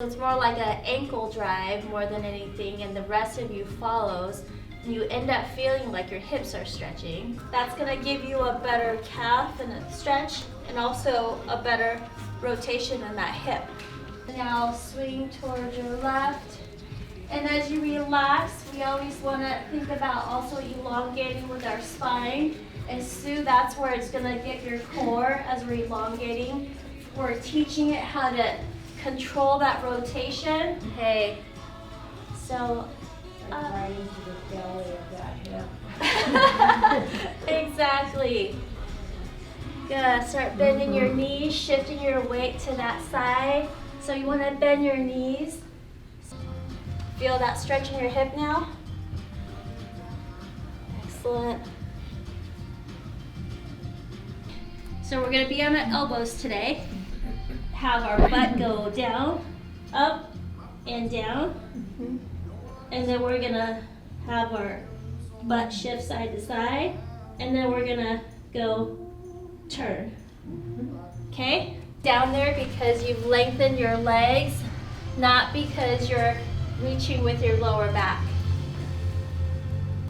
It's more like an ankle drive more than anything, and the rest of you follows. You end up feeling like your hips are stretching. That's gonna give you a better calf and a stretch, and also a better rotation in that hip. Now swing towards your left. And as you relax, we always wanna think about also elongating with our spine. And Sue, that's where it's gonna get your core as we're elongating. We're teaching it how to control that rotation. Okay, so right into the belly of that hip. Exactly. Good. Start bending your knees, shifting your weight to that side. So you want to bend your knees. Feel that stretch in your hip now? Excellent. So we're going to be on our elbows today. Have our butt go down, up, and down. And then we're gonna have our butt shift side to side. And then we're gonna go turn. Okay? Down there because you've lengthened your legs, not because you're reaching with your lower back.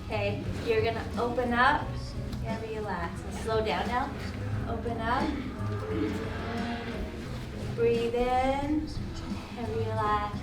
Okay, you're gonna open up and relax. And slow down now. Open up. Breathe in and relax.